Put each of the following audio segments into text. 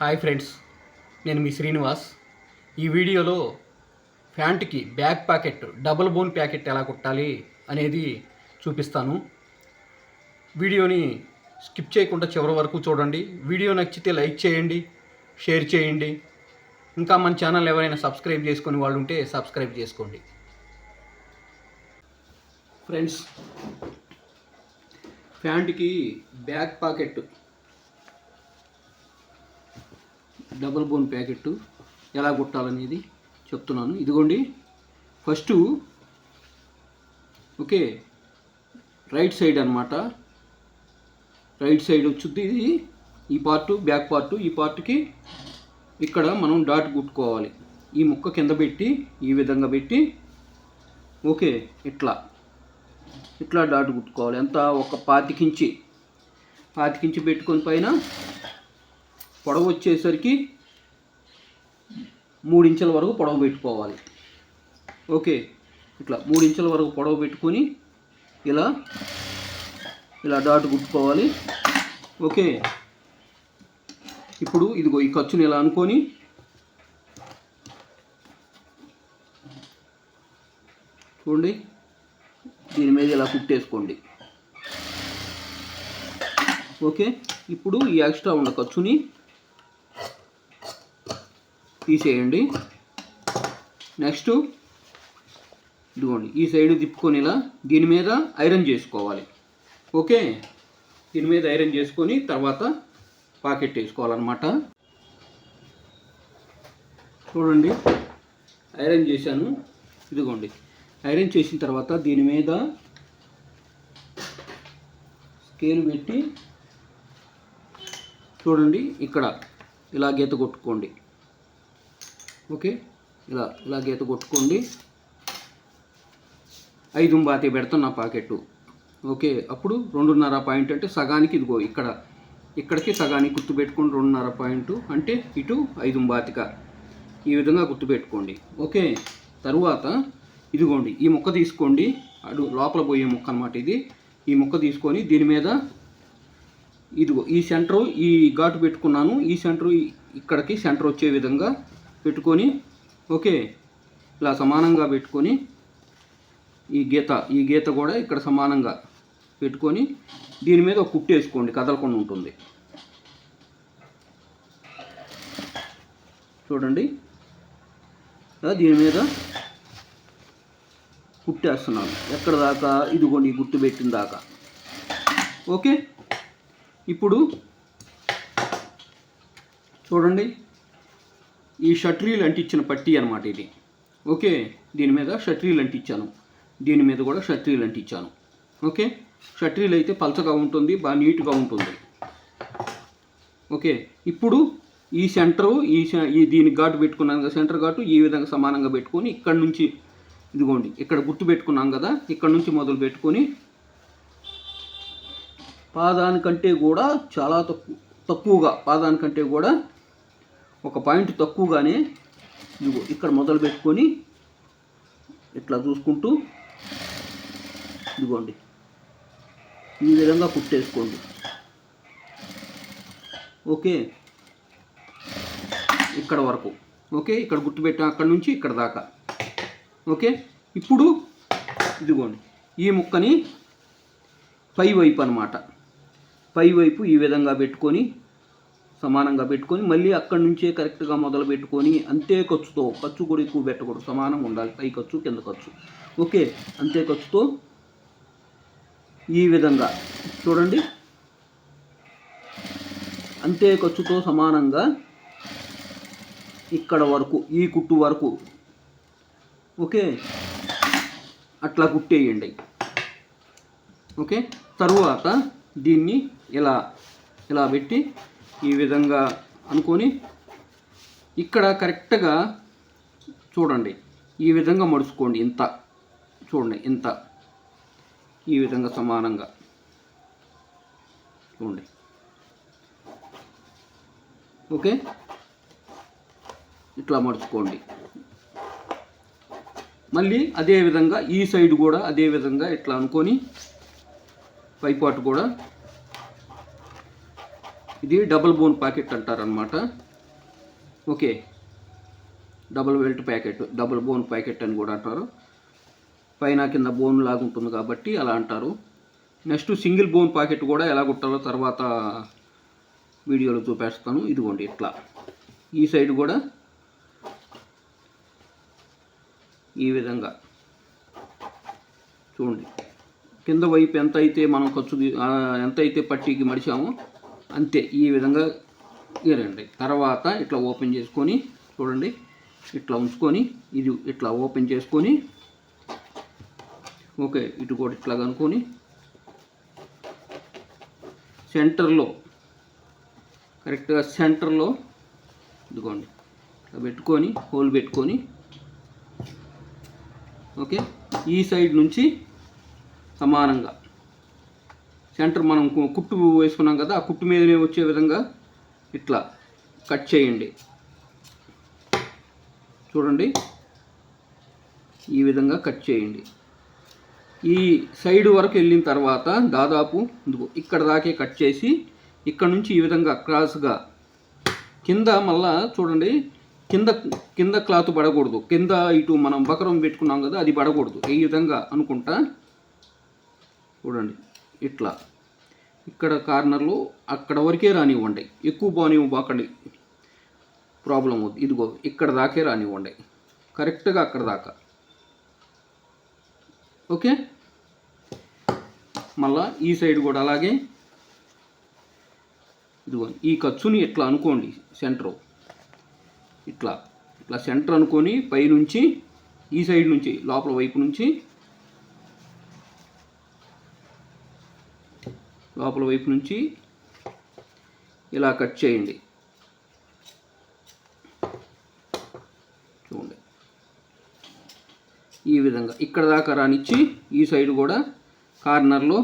Hi friends, నేను మీ శ్రీనివాస్. ఈ వీడియోలో ప్యాంట్కి back pocket double bone pocket ఎలా కుట్టాలి అనేది చూపిస్తాను. వీడియోని స్కిప్ చేయకుండా చివరి వరకు చూడండి. వీడియో నచ్చితే లైక్ చేయండి, షేర్ చేయండి. ఇంకా మన ఛానల్ ఎవరైనా సబ్స్క్రైబ్ చేసుకుని వాళ్ళు ఉంటే సబ్స్క్రైబ్ చేసుకోండి. ఫ్రెండ్స్, ప్యాంట్కి back pocket double bone pocket ఎలా కుట్టాలనేది చెప్తున్నాను. ఇదిగోండి, ఫస్ట్ ఓకే రైట్ సైడ్ అనమాట. రైట్ సైడ్ వచ్చుద్ది ఇది, ఈ పార్టు బ్యాక్ పార్టు. ఈ పార్ట్కి ఇక్కడ మనం డాట్ కుట్టుకోవాలి. ఈ ముక్క కింద పెట్టి ఈ విధంగా పెట్టి ఓకే ఇట్లా డాట్ కుట్టుకోవాలి. ఎంత ఒక 25 ఇంచి పెట్టుకొని పైన పొడవు వచ్చేసరికి 3 ఇంచుల వరకు పొడవు పెట్టుకోవాలి. ఓకే, ఇట్లా 3 ఇంచుల వరకు పొడవు పెట్టుకొని ఇలా డాట్ కుట్టుకోవాలి. ఓకే, ఇప్పుడు ఇదిగో ఈ ఖర్చుని ఇలా అనుకొని చూడండి, దీని మీద ఇలా కుట్టేసుకోండి. ఓకే, ఇప్పుడు ఈ ఎక్స్ట్రా ఉన్న ఖర్చుని తీసేయండి. నెక్స్ట్ ఇదిగోండి, ఈ సైడ్ తిప్పుకొని ఇలా దీని మీద ఐరన్ చేసుకోవాలి. ఓకే, దీని మీద ఐరన్ చేసుకొని తర్వాత పాకెట్ వేసుకోవాలన్నమాట. చూడండి, ఐరన్ చేశాను. ఇదిగోండి, ఐరన్ చేసిన తర్వాత దీని మీద స్కేల్ పెట్టి చూడండి, ఇక్కడ ఇలా గీత కొట్టుకోండి. ఓకే, ఇలా గీత కొట్టుకోండి. 5 బాతి పెడుతున్నా పాకెట్టు. ఓకే, అప్పుడు 2.5 పాయింట్ అంటే సగానికి ఇదిగో ఇక్కడికి సగానికి గుర్తు పెట్టుకోండి. 2.5 పాయింట్ అంటే ఇటు 5 బాతిక ఈ విధంగా గుర్తు పెట్టుకోండి. ఓకే, తరువాత ఇదిగోండి, ఈ ముక్క తీసుకోండి. అడు లోపల పోయే ముక్క అన్నమాట ఇది. ఈ ముక్క తీసుకొని దీని మీద ఇదిగో ఈ సెంటరు, ఈ ఘాటు పెట్టుకున్నాను. ఈ సెంటరు ఇక్కడికి సెంటర్ వచ్చే విధంగా పెట్టుకొని ఓకే ఇలా సమానంగా పెట్టుకొని ఈ గీత కూడా ఇక్కడ సమానంగా పెట్టుకొని దీని మీద ఒక కుట్టు వేసుకోండి, కదలకుండా ఉంటుంది. చూడండి, దీని మీద కుట్టేస్తున్నాను. ఎక్కడ దాకా? ఇదిగోండి, గుర్తు పెట్టిన దాకా. ఓకే, ఇప్పుడు చూడండి, ఈ షట్రీలు అంటించిన పట్టీ అనమాట ఇది. ఓకే, దీని మీద షట్రీలు అంటించాను, దీని మీద కూడా షట్రీలు అంటించాను. ఓకే, షట్రీలు అయితే పలచగా ఉంటుంది, బాగా నీట్గా ఉంటుంది. ఓకే, ఇప్పుడు ఈ సెంటరు దీని ఘాటు పెట్టుకున్నాను కదా, సెంటర్ ఘాటు ఈ విధంగా సమానంగా పెట్టుకొని ఇక్కడ నుంచి ఇదిగోండి ఇక్కడ గుర్తు పెట్టుకున్నాం కదా, ఇక్కడ నుంచి మొదలు పెట్టుకొని పాదానికంటే కూడా చాలా తక్కువగా పాదానికంటే కూడా 1 పాయింట్ తక్కువగానే ఇదిగో ఇక్కడ మొదలు పెట్టుకొని ఇట్లా చూసుకుంటూ ఇదిగోండి ఈ విధంగా కుట్టేసుకోండి. ఓకే, ఇక్కడ వరకు. ఓకే, ఇక్కడ గుర్తుపెట్టాం, అక్కడ నుంచి ఇక్కడ దాకా. ఓకే, ఇప్పుడు ఇదిగోండి ఈ ముక్కని పై వైపు అన్నమాట, పై వైపు ఈ విధంగా పెట్టుకొని సమానంగా పెట్టుకొని మళ్ళీ అక్కడి నుంచే కరెక్ట్గా మొదలు పెట్టుకొని అంతే ఖర్చు కూడా ఎక్కువ పెట్టకూడదు, సమానంగా ఉండాలి. పై ఖర్చు కింద ఖర్చు. ఓకే, అంతే ఖర్చుతో ఈ విధంగా చూడండి, అంతే ఖర్చుతో సమానంగా ఇక్కడ వరకు ఈ కుట్టు వరకు ఓకే అట్లా కుట్టేయండి. ఓకే, తరువాత దీన్ని ఇలా పెట్టి ఈ విధంగా అనుకొని ఇక్కడ కరెక్ట్గా చూడండి, ఈ విధంగా మడుచుకోండి. ఇంత చూడండి, ఇంత ఈ విధంగా సమానంగా చూడండి. ఓకే, ఇట్లా మడుచుకోండి. మళ్ళీ అదే విధంగా ఈ సైడ్ కూడా అదే విధంగా ఇట్లా అనుకొని పైపాటు కూడా ఇది డబుల్ బోన్ ప్యాకెట్ అంటారనమాట. Okay, double belt packet, double bone packet అని కూడా అంటారు. పైన కింద బోన్ లాగా ఉంటుంది కాబట్టి అలా అంటారు. నెక్స్ట్ సింగిల్ బోన్ ప్యాకెట్ కూడా ఎలా కుట్టాలో తర్వాత వీడియోలో చూపిస్తాను. ఇదిగోండి ఇట్లా ఈ సైడ్ కూడా ఈ విధంగా చూడండి. కింద వైపు ఎంత అయితే మనం ఎంత అయితే పట్టీకి మడిచామో అంతే ఈ విధంగా గీరండి. తర్వాత ఇట్లా ఓపెన్ చేసుకొని చూడండి, ఇట్లా ఉంచుకొని ఇది ఇట్లా ఓపెన్ చేసుకొని ఓకే, ఇటు కూడా ఇట్లా కనుక్కొని సెంటర్లో కరెక్ట్గా సెంటర్లో ఇదిగోండి ఇట్లా పెట్టుకొని హోల్ పెట్టుకొని ఓకే, ఈ సైడ్ నుంచి సమానంగా సెంటర్ మనం కుట్టు వేసుకున్నాం కదా, ఆ కుట్టు మీదనే వచ్చే విధంగా ఇట్లా కట్ చేయండి. చూడండి ఈ విధంగా కట్ చేయండి. ఈ సైడ్ వరకు వెళ్ళిన తర్వాత దాదాపు ఇక్కడ దాకే కట్ చేసి ఇక్కడ నుంచి ఈ విధంగా క్రాస్గా కింద మళ్ళా చూడండి, కింద క్లాత్ పడకూడదు. కింద ఇటు మనం బకరం పెట్టుకున్నాం కదా, అది పడకూడదు. ఈ విధంగా అనుకుంటా చూడండి, ఇట్లా ఇక్కడ కార్నర్లో అక్కడ వరకే రానివ్వండి, ఎక్కువ బాకండి, ప్రాబ్లం అవుతుంది. ఇదిగో ఇక్కడ దాకే రానివ్వండి, కరెక్ట్గా అక్కడ దాకా. ఓకే, మళ్ళా ఈ సైడ్ కూడా అలాగే ఇదిగో ఈ ఖర్చుని ఇట్లా అనుకోండి, సెంటర్ ఇట్లా సెంటర్ అనుకొని పైనుంచి ఈ సైడ్ నుంచి లోపల వైపు నుంచి ఇలా కట్ చేయండి. చూడండి ఈ విధంగా ఇక్కడ దాకా రానిచ్చి ఈ సైడ్ కూడా కార్నర్లో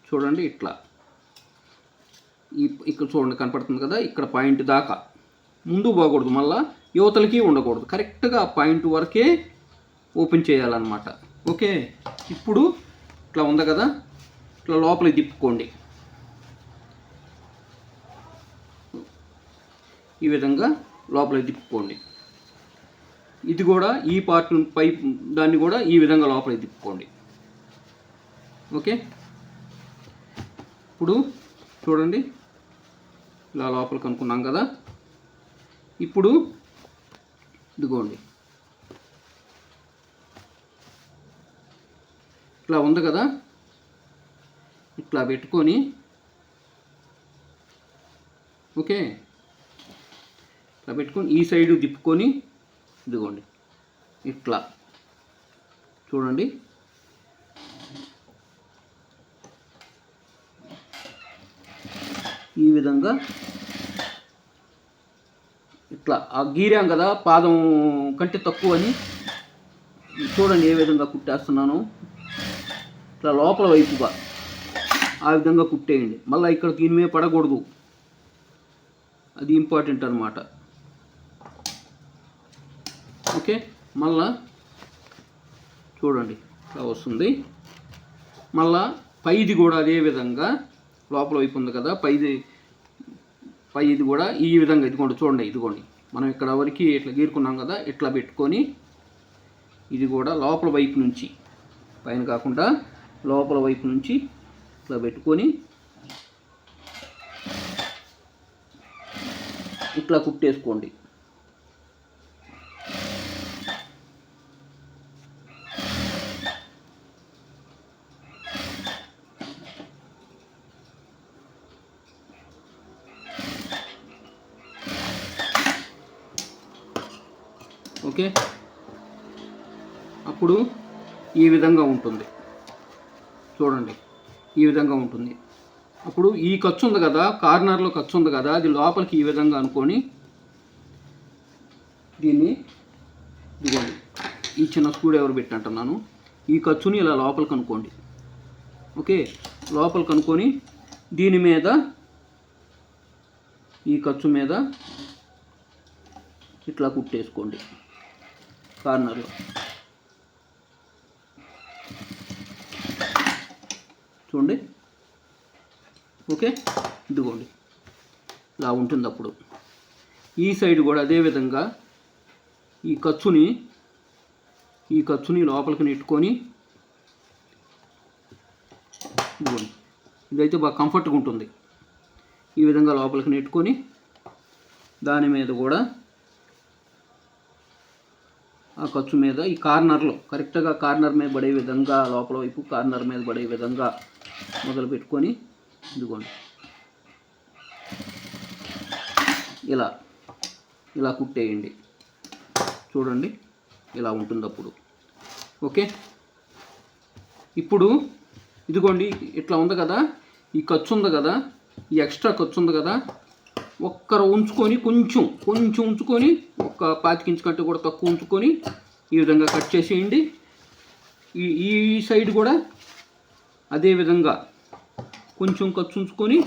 చూడండి ఇట్లా ఇక్కడ చూడండి కనపడుతుంది కదా, ఇక్కడ పాయింట్ దాకా ముందు పోకూడదు, మళ్ళీ యువతలకి ఉండకూడదు. కరెక్ట్గా ఆ పాయింట్ వరకే ఓపెన్ చేయాలన్నమాట. ఓకే, ఇప్పుడు ఇట్లా ఉంది కదా, ఇట్లా లోపలికి తిప్పుకోండి. ఈ విధంగా లోపలికి తిప్పుకోండి. ఇది కూడా ఈ పార్ట్ పై దాన్ని కూడా ఈ విధంగా లోపలికి తిప్పుకోండి. ఓకే, ఇప్పుడు చూడండి ఇలా లోపలికి అనుకున్నాం కదా, ఇప్పుడు ఇదిగోండి ఇట్లా ఉంది కదా, ఇట్లా పెట్టుకొని ఓకే, ఇట్లా పెట్టుకొని ఈ సైడు తిప్పుకొని ఇదిగోండి ఇట్లా చూడండి ఈ విధంగా ఇట్లా గీరాం కదా, పాదం కంటే తక్కువ అని చూడండి ఏ విధంగా కుట్టేస్తున్నాను. ఇట్లా లోపల వైపుగా ఆ విధంగా కుట్టేయండి. మళ్ళీ ఇక్కడ దీని మీద పడకూడదు, అది ఇంపార్టెంట్ అన్నమాట. ఓకే, మళ్ళా చూడండి ఇట్లా వస్తుంది. మళ్ళా పైది కూడా అదే విధంగా లోపల వైపు ఉంది కదా, పైది కూడా ఈ విధంగా ఇదిగోండి చూడండి, ఇదిగోండి మనం ఇక్కడ వరకు ఇట్లా గీరుకున్నాం కదా, ఇట్లా పెట్టుకొని ఇది కూడా లోపల వైపు నుంచి పైన కాకుండా లోపల వైపు నుంచి ఇట్లా పెట్టుకొని ఇట్లా కుట్టేసుకోండి. ఓకే, అప్పుడు ఈ విధంగా ఉంటుంది చూడండి, ఈ విధంగా ఉంటుంది. అప్పుడు ఈ ఖర్చు ఉంది కదా, కార్నర్లో ఖర్చు ఉంది కదా, అది లోపలికి ఈ విధంగా అనుకొని దీన్ని ఇదిగోండి ఈ చిన్న స్క్రూ డ్రైవర్ పెట్టినట్టున్నాను, ఈ ఖర్చుని ఇలా లోపలికి అనుకోండి. ఓకే, లోపలికి అనుకొని దీని మీద ఈ ఖర్చు మీద ఇట్లా కుట్టేసుకోండి కార్నర్లో. చూడండి ఓకే, ఇదిగోండి ఇలా ఉంటుంది. అప్పుడు ఈ సైడ్ కూడా అదే విధంగా ఈ ఖర్చుని లోపలికి నెట్టుకొని, ఇదైతే బాగా కంఫర్ట్గా ఉంటుంది. ఈ విధంగా లోపలికి నెట్టుకొని దాని మీద కూడా ఆ ఖర్చు మీద ఈ కార్నర్లో కరెక్ట్గా కార్నర్ మీద పడే విధంగా, లోపల వైపు కార్నర్ మీద పడే విధంగా మొదలు పెట్టుకొని ఇదిగోండి ఇలా కుట్టేయండి. చూడండి ఇలా ఉంటుంది అప్పుడు. ఓకే, ఇప్పుడు ఇదిగోండి ఇట్లా ఉంది కదా, ఈ ఖర్చు ఉంది కదా, ఈ ఎక్స్ట్రా ఖర్చు ఉంది కదా, ఒక్కరు ఉంచుకొని కొంచెం ఉంచుకొని, ఒక 25 ఇంచు కంటే కూడా తక్కువ ఉంచుకొని ఈ విధంగా కట్ చేసేయండి. ఈ సైడ్ కూడా అదే విధంగా కొంచెం ఖర్చు ఉంచుకొని,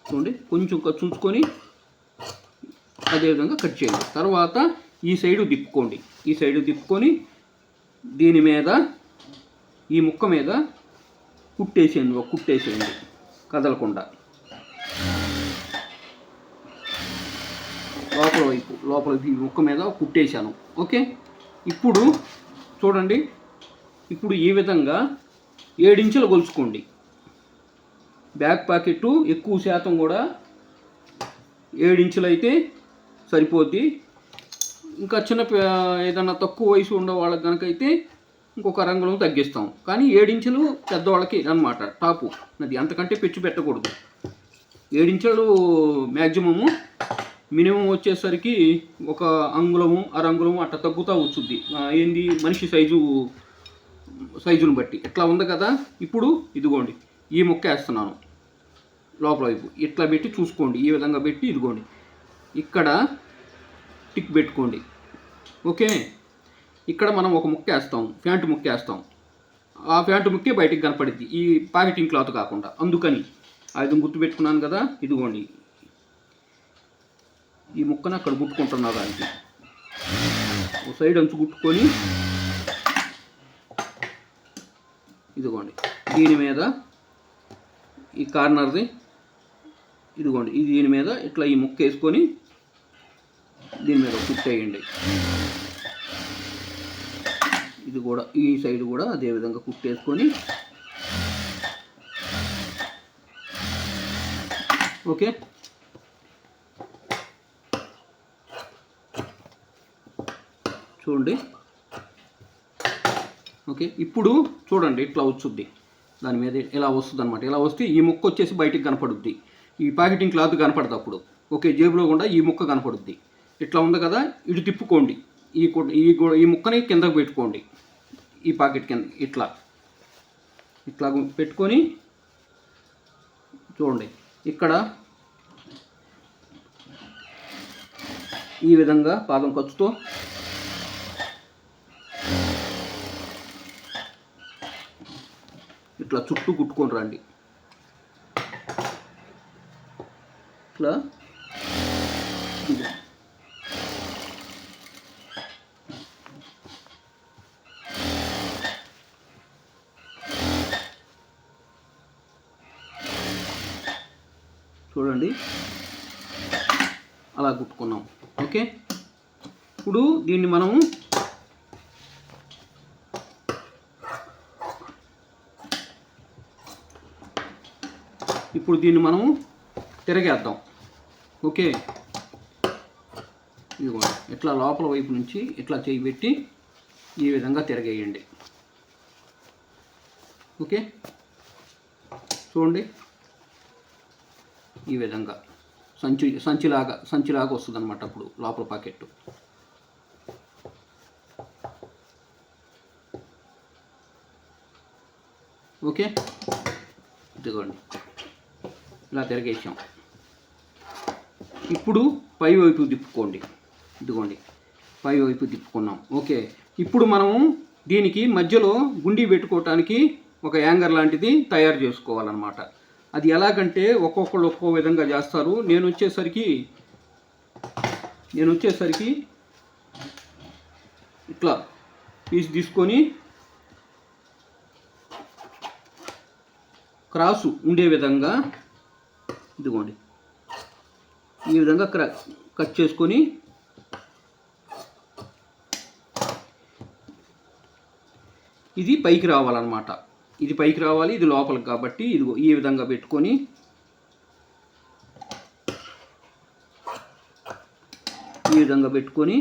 చూడండి కొంచెం ఖర్చు ఉంచుకొని అదేవిధంగా కట్ చేయండి. తర్వాత ఈ సైడు తిప్పుకొని దీని మీద, ఈ ముక్క మీద కుట్టేసేయండి కదలకుండా. లోపల ఈ ముక్క మీద కుట్టేశాను. ఓకే, ఇప్పుడు చూడండి, ఇప్పుడు ఈ విధంగా 7 ఇంచులు కొలుచుకోండి. బ్యాక్ పాకెట్ ఎక్కువ శాతం కూడా 7 ఇంచులు అయితే సరిపోద్ది. ఇంకా ఏదన్నా తక్కువ వయసు ఉండే వాళ్ళకి కనుక అయితే ఇంకొక రంగులను తగ్గిస్తాం. కానీ 7 ఇంచులు పెద్దవాళ్ళకి అన్నమాట టాపు. అది అంతకంటే పెచ్చు పెట్టకూడదు. 7 ఇంచులు మ్యాక్సిమము. మినిమం వచ్చేసరికి ఒక అంగుళము, అరంగుళము అట్లా తగ్గుతూ వచ్చుద్ది. ఏంది మనిషి సైజును బట్టి. ఇట్లా ఉంది కదా, ఇప్పుడు ఇదిగోండి ఈ ముక్క వేస్తున్నాను లోపల వైపు. ఇట్లా పెట్టి చూసుకోండి, ఈ విధంగా పెట్టి ఇదిగోండి ఇక్కడ టిక్ పెట్టుకోండి. ఓకే, ఇక్కడ మనం ఒక ముక్క వేస్తాం, ప్యాంటు ముక్క వేస్తాం. ఆ ప్యాంటు ముక్కే బయటికి కనపడిద్ది, ఈ పాకెటింగ్ క్లాత్ కాకుండా. అందుకని అది గుర్తుపెట్టుకున్నాను కదా. ఇదిగోండి ఈ ముక్కను అక్కడ గుట్టుకుంటున్నా, దానికి ఒక సైడ్ అంచు గుట్టుకొని ఇదిగోండి దీని మీద ఈ కార్నర్ది ఇదిగోండి దీని మీద ఇట్లా ఈ ముక్క వేసుకొని దీని మీద కుట్టేయండి. ఇది కూడా ఈ సైడ్ కూడా అదే విధంగా కుట్టేసుకొని, ఓకే చూడండి. ఓకే, ఇప్పుడు చూడండి ఇట్లా వచ్చుద్ది, దాని మీద ఇలా వస్తుంది అనమాట. ఇలా వస్తే ఈ ముక్క వచ్చేసి బయటికి కనపడుద్ది, ఈ ప్యాకెటింగ్ క్లాత్ కనపడదు అప్పుడు. ఓకే, జేబులో కూడా ఈ ముక్క కనపడుద్ది. ఇట్లా ఉంది కదా, ఇటు తిప్పుకోండి, ఈ ముక్కని కిందకు పెట్టుకోండి, ఈ పాకెట్ కింద ఇట్లా పెట్టుకొని చూడండి ఇక్కడ ఈ విధంగా పాదం ఖర్చుతో ఇట్లా చుట్టూ కుట్టుకొని రండి. ఇట్లా చూడండి అలా కుట్టుకున్నాం. ఓకే, ఇప్పుడు దీన్ని మనము తిరగేద్దాం. ఓకే, ఇదిగోండి ఇట్లా లోపల వైపు నుంచి ఇట్లా చేయి పెట్టి ఈ విధంగా తిరగేయండి. ఓకే, చూడండి ఈ విధంగా సంచిలాగా వస్తుంది అన్నమాట అప్పుడు లోపల పాకెట్. ఓకే, ఇదిగోండి ఇలా తిరగేసాం. ఇప్పుడు పై వైపు తిప్పుకోండి. ఇదిగోండి పై వైపు తిప్పుకున్నాం. ఓకే, ఇప్పుడు మనము దీనికి మధ్యలో గుండీ పెట్టుకోవటానికి ఒక యాంగర్ లాంటిది తయారు చేసుకోవాలన్నమాట. అది ఎలాగంటే ఒక్కొక్కళ్ళు ఒక్కో విధంగా చేస్తారు. నేను వచ్చేసరికి ఇట్లా పీస్ తీసుకొని క్రాసు ఉండే విధంగా ఇదిగోండి ఈ విధంగా కట్ చేసుకొని ఇది పైకి రావాలన్నమాట. ఇది పైకి రావాలి, ఇది లోపలికి, కాబట్టి ఇదిగో ఈ విధంగా పెట్టుకొని ఈ విధంగా పెట్టుకొని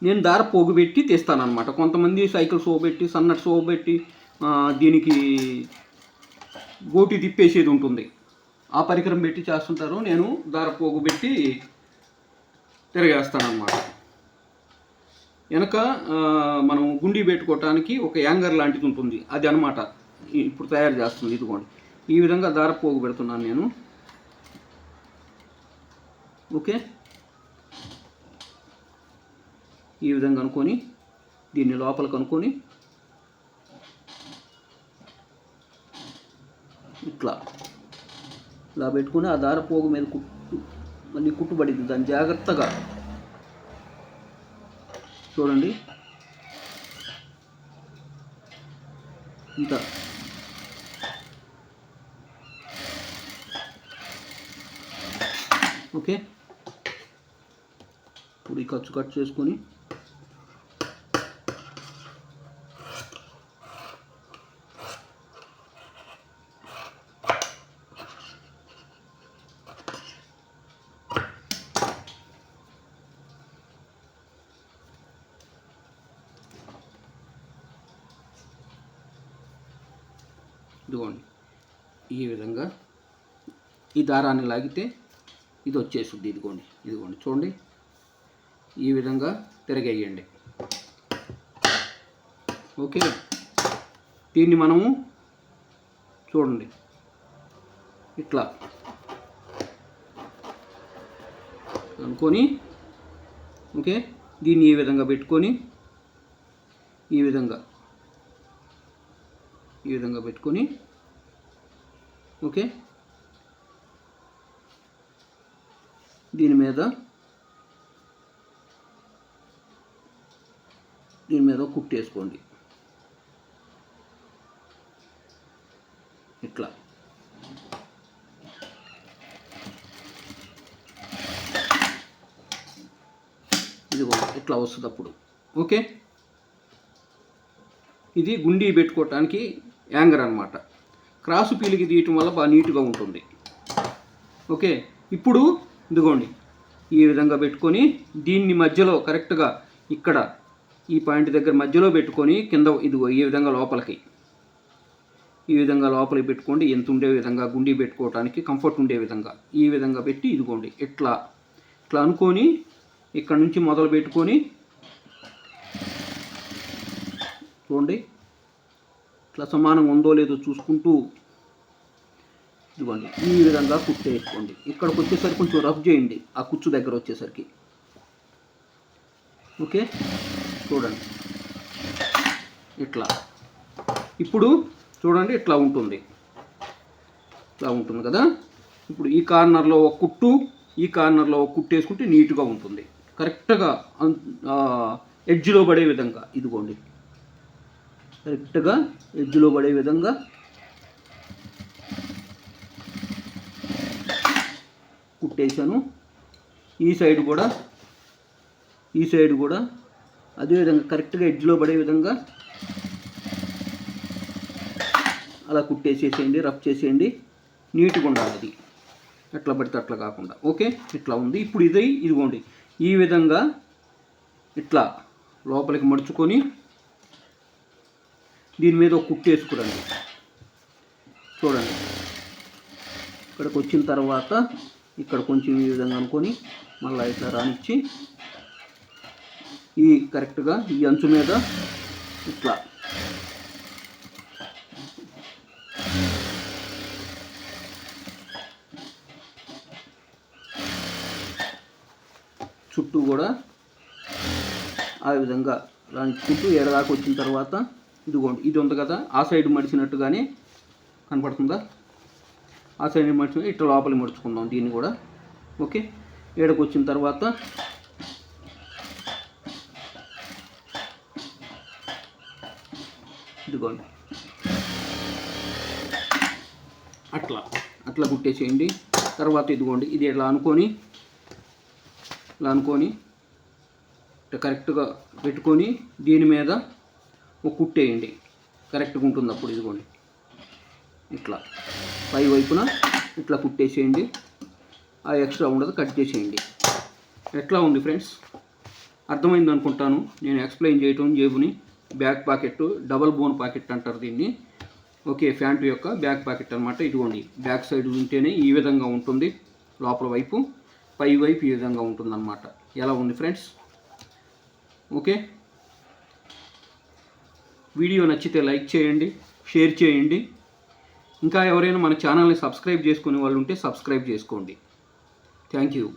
నేను దార పోగు పెట్టి తీస్తానన్నమాట. కొంతమంది సైకిల్ సో పెట్టి, సన్నటి సో పెట్టి దీనికి గోటి తిప్పేసేది ఉంటుంది, ఆ పరికరం పెట్టి చేస్తుంటారు. నేను దార పోగు పెట్టి తిరగేస్తానన్నమాట. వెనక మనం గుండి పెట్టుకోవటానికి ఒక యాంగర్ లాంటిది ఉంటుంది, అది అనమాట ఇప్పుడు తయారు చేస్తుంది. ఇదిగోండి ఈ విధంగా దార పోగు పెడుతున్నాను నేను. ఓకే, ఈ విధంగా అనుకొని దీన్ని లోపలికి అనుకొని ఇలా పెట్టుకుని ఆ దార పోగు మీద మళ్ళీ కుట్టుబడింది. దాన్ని జాగ్రత్తగా చూడండి. ఇంత ఓకే. ఇప్పుడు ఈ ఖర్చు కట్ చేసుకొని ఇదిగోండి ఈ విధంగా ఈ దారాన్ని లాగితే ఇది వచ్చేస్తుంది. ఇదిగోండి చూడండి, ఈ విధంగా తిరగేయండి. ఓకే, దీన్ని మనము చూడండి ఇట్లా అనుకొని, ఓకే, దీన్ని ఈ విధంగా పెట్టుకొని ఈ విధంగా పెట్టుకొని, ఓకే, దీని మీద కుట్టేసుకోండి ఇట్లా. ఇదిగో ఇట్లా వస్తుంది అప్పుడు. ఓకే, ఇది గుండీ పెట్టుకోవటానికి యాంగర్ అనమాట. క్రాసు పీలికి తీయటం వల్ల బాగా నీట్గా ఉంటుంది. ఓకే, ఇప్పుడు ఇదిగోండి ఈ విధంగా పెట్టుకొని దీన్ని మధ్యలో కరెక్ట్గా ఇక్కడ ఈ పాయింట్ దగ్గర మధ్యలో పెట్టుకొని కింద ఇదిగో ఈ విధంగా లోపలికి పెట్టుకోండి. ఎంత ఉండే విధంగా గుండీ పెట్టుకోవడానికి కంఫర్ట్ ఉండే విధంగా ఈ విధంగా పెట్టి ఇదిగోండి ఇట్లా అనుకొని ఇక్కడ నుంచి మొదలు పెట్టుకొని చూడండి ఇట్లా సమానంగా ఉందో లేదో చూసుకుంటూ ఇదిగోండి ఈ విధంగా కుట్టేసుకోండి. ఇక్కడికి వచ్చేసరికి కొంచెం రఫ్ చేయండి ఆ కుచ్చు దగ్గర వచ్చేసరికి. ఓకే, చూడండి ఇట్లా. ఇప్పుడు చూడండి ఇట్లా ఉంటుంది కదా. ఇప్పుడు ఈ కార్నర్లో ఒక కుట్టు, ఈ కార్నర్లో ఒక కుట్టు వేసుకుంటే నీట్గా ఉంటుంది. కరెక్ట్గా ఎడ్జ్లో పడే విధంగా ఇదిగోండి, కరెక్ట్గా ఎడ్జ్లో పడే విధంగా కుట్టేశాను. ఈ సైడ్ కూడా అదేవిధంగా కరెక్ట్గా ఎడ్జ్లో పడే విధంగా అలా కుట్టేసేసేయండి, రఫ్ చేసేయండి. నీట్గా ఉండాలి అది, ఎట్లా పడితే అట్లా కాకుండా. ఓకే, ఇట్లా ఉంది. ఇప్పుడు ఇదిగోండి ఈ విధంగా ఇట్లా లోపలికి మడుచుకొని దీని మీద ఒక కుట్టు వేసుకురండి. చూడండి ఇక్కడికి వచ్చిన తర్వాత ఇక్కడ కొంచెం ఈ విధంగా అనుకొని మళ్ళీ ఇట్లా రానిచ్చి ఈ కరెక్ట్గా ఈ అంచు మీద ఇట్లా చుట్టూ కూడా ఆ విధంగా రానిచ్చుకుంటూ ఏడదాకా వచ్చిన తర్వాత ఇదిగోండి ఇది ఉంది కదా, ఆ సైడ్ మడిచినట్టుగానే కనపడుతుందా, ఆ సైడ్ మడిచి ఇట్లా లోపలికి మడుచుకుందాం దీన్ని కూడా. ఓకే, ఏడకు వచ్చిన తర్వాత ఇదిగోండి అట్లా కుట్టేసేయండి. తర్వాత ఇదిగోండి ఇది ఇట్లా అనుకొని ఇలా అనుకొని కరెక్ట్గా పెట్టుకొని దీని మీద ఒక కుట్టేయండి. కరెక్ట్గా ఉంటుంది అప్పుడు. ఇదిగోండి ఇట్లా పై వైపున ఇట్లా కుట్టేసేయండి. ఆ ఎక్స్ట్రా ఉండదు కట్ చేసేయండి. ఎట్లా ఉంది ఫ్రెండ్స్? అర్థమైంది అనుకుంటాను నేను ఎక్స్ప్లెయిన్ చేయటం. జేబుని back pocket, double bone pocket అంటారు దీన్ని. ఓకే, ప్యాంటు యొక్క బ్యాక్ పాకెట్ అనమాట. ఇదిగోండి బ్యాక్ సైడ్ ఉంటేనే ఈ విధంగా ఉంటుంది. లోపల వైపు, పై వైపు ఈ విధంగా ఉంటుందన్నమాట. ఎలా ఉంది ఫ్రెండ్స్? ఓకే, వీడియో నచ్చితే లైక్ చేయండి, షేర్ చేయండి. ఇంకా ఎవరైనా మన ఛానల్ని సబ్స్క్రైబ్ చేసుకునే వాళ్ళు ఉంటే సబ్స్క్రైబ్ చేసుకోండి. Thank you.